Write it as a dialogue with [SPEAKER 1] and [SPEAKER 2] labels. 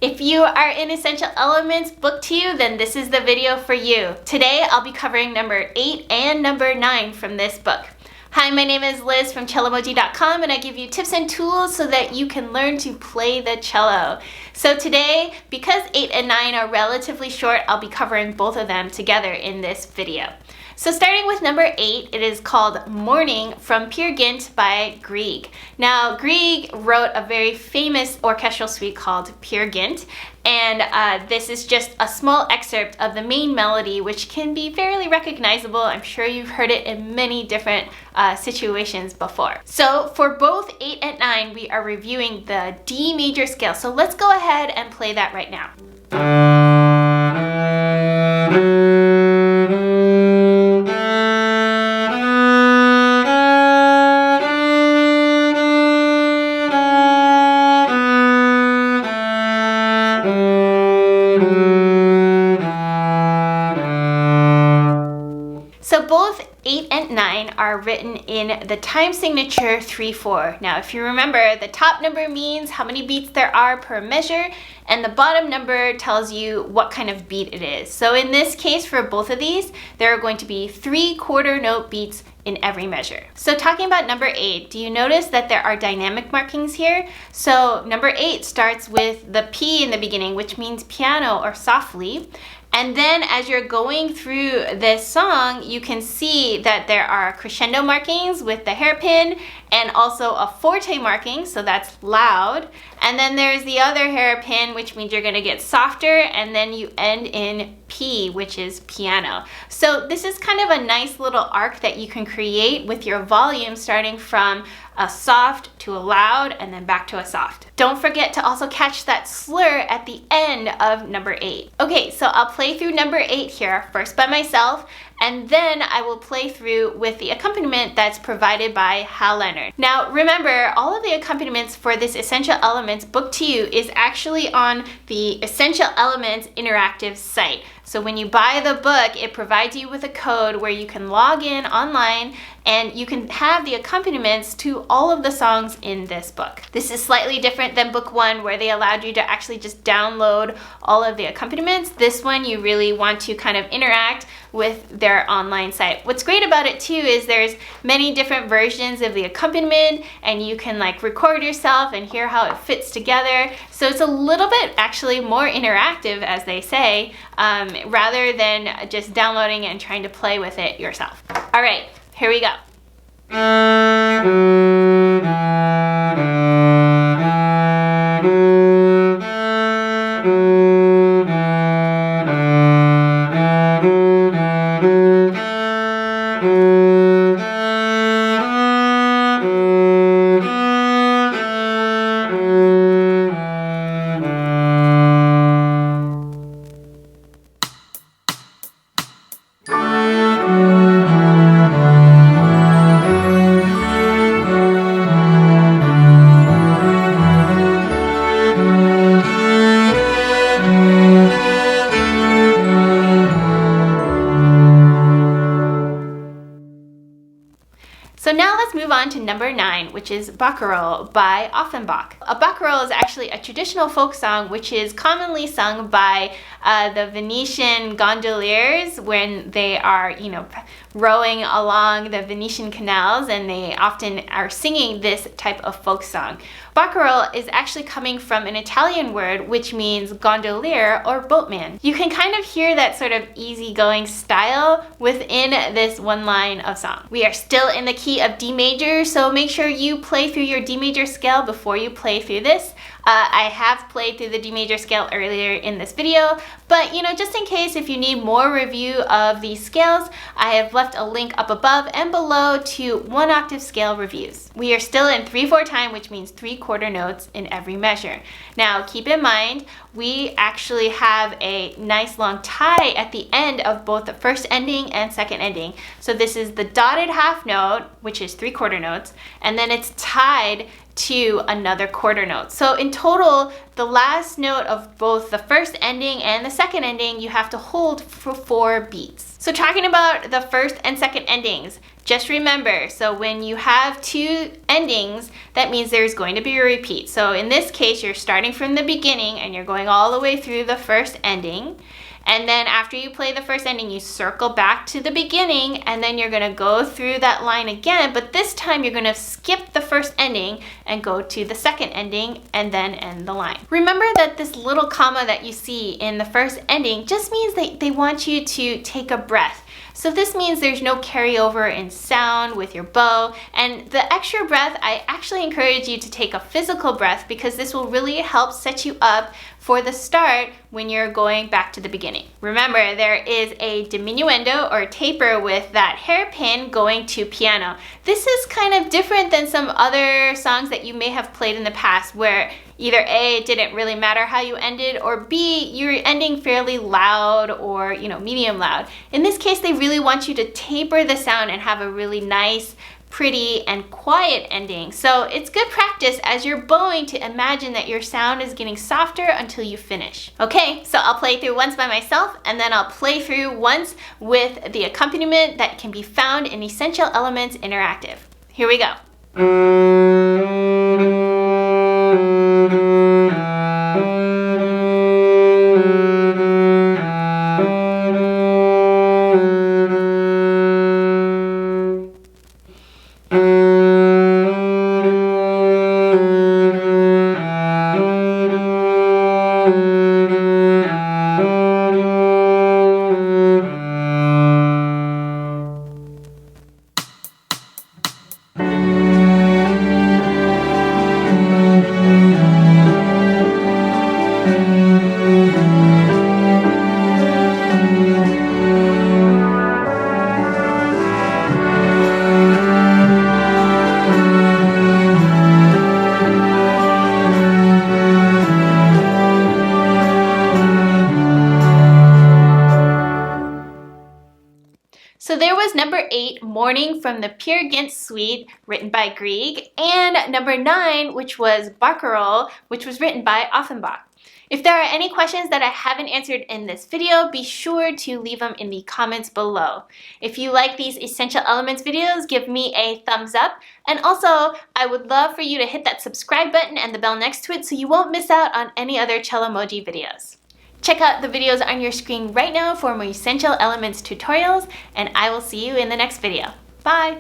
[SPEAKER 1] If you are in Essential Elements Book 2, then this is the video for you. Today, I'll be covering number 8 and number 9 from this book. Hi, my name is Liz from Cellomoji.com, and I give you tips and tools so that you can learn to play the cello. So today, because 8 and 9 are relatively short, I'll be covering both of them together in this video. So starting with number 8, it is called Morning from Peer Gynt by Grieg. Now, Grieg wrote a very famous orchestral suite called Peer Gynt, and this is just a small excerpt of the main melody, which can be fairly recognizable. I'm sure you've heard it in many different situations before. So for both 8 and 9, we are reviewing the D major scale. So let's go ahead and play that right now. So both 8 and 9 are written in the time signature 3/4. Now, if you remember, the top number means how many beats there are per measure, and the bottom number tells you what kind of beat it is. So in this case, for both of these, there are going to be 3/4 note beats in every measure. So talking about number 8, do you notice that there are dynamic markings here? So number 8 starts with the P in the beginning, which means piano or softly. And then as you're going through this song, you can see that there are crescendo markings with the hairpin and also a forte marking, so that's loud. And then there's the other hairpin, which means you're gonna get softer, and then you end in P, which is piano. So this is kind of a nice little arc that you can create with your volume, starting from a soft to a loud and then back to a soft. Don't forget to also catch that slur at the end of number 8. Okay, so I'll play through number 8 here, first by myself, and then I will play through with the accompaniment that's provided by Hal Leonard. Now remember, all of the accompaniments for this Essential Elements Book 2 is actually on the Essential Elements interactive site. So when you buy the book, it provides you with a code where you can log in online and you can have the accompaniments to all of the songs in this book. This is slightly different than Book 1, where they allowed you to actually just download all of the accompaniments. This one, you really want to kind of interact with their online site. What's great about it too is there's many different versions of the accompaniment, and you can like record yourself and hear how it fits together. So it's a little bit actually more interactive, as they say, rather than just downloading it and trying to play with it yourself. All right, here we go. So now let's move on to number 9, which is Barcarolle by Offenbach. A barcarolle is actually a traditional folk song which is commonly sung by the Venetian gondoliers when they are, rowing along the Venetian canals, and they often are singing this type of folk song. Barcarolle is actually coming from an Italian word which means gondolier or boatman. You can kind of hear that sort of easygoing style within this one line of song. We are still in the key of D major, so make sure you play through your D major scale before you play through this. I have played through the D major scale earlier in this video, but just in case if you need more review of these scales, I have left a link up above and below to 1 octave scale reviews. We are still in 3/4 time, which means 3/4 notes in every measure. Now keep in mind, we actually have a nice long tie at the end of both the first ending and second ending. So this is the dotted half note, which is 3/4 notes, and then it's tied to another quarter note. So in total, the last note of both the first ending and the second ending, you have to hold for 4 beats. So talking about the first and second endings, just remember, so when you have two endings, that means there's going to be a repeat. So in this case, you're starting from the beginning and you're going all the way through the first ending. And then after you play the first ending, you circle back to the beginning and then you're gonna go through that line again, but this time you're gonna skip the first ending and go to the second ending and then end the line. Remember that this little comma that you see in the first ending just means that they want you to take a breath. So this means there's no carryover in sound with your bow, and the extra breath, I actually encourage you to take a physical breath because this will really help set you up for the start when you're going back to the beginning. Remember, there is a diminuendo or taper with that hairpin going to piano. This is kind of different than some other songs that you may have played in the past where either A, it didn't really matter how you ended, or B, you're ending fairly loud or medium loud. In this case, they really want you to taper the sound and have a really nice, pretty, and quiet ending. So it's good practice as you're bowing to imagine that your sound is getting softer until you finish. Okay, so I'll play through once by myself and then I'll play through once with the accompaniment that can be found in Essential Elements Interactive. Here we go. So there was number 8, Morning from the Peer Gynt suite, written by Grieg, and number 9, which was Barcarolle, which was written by Offenbach. If there are any questions that I haven't answered in this video, be sure to leave them in the comments below. If you like these Essential Elements videos, give me a thumbs up. And also, I would love for you to hit that subscribe button and the bell next to it so you won't miss out on any other Cellomoji videos. Check out the videos on your screen right now for more Essential Elements tutorials, and I will see you in the next video. Bye!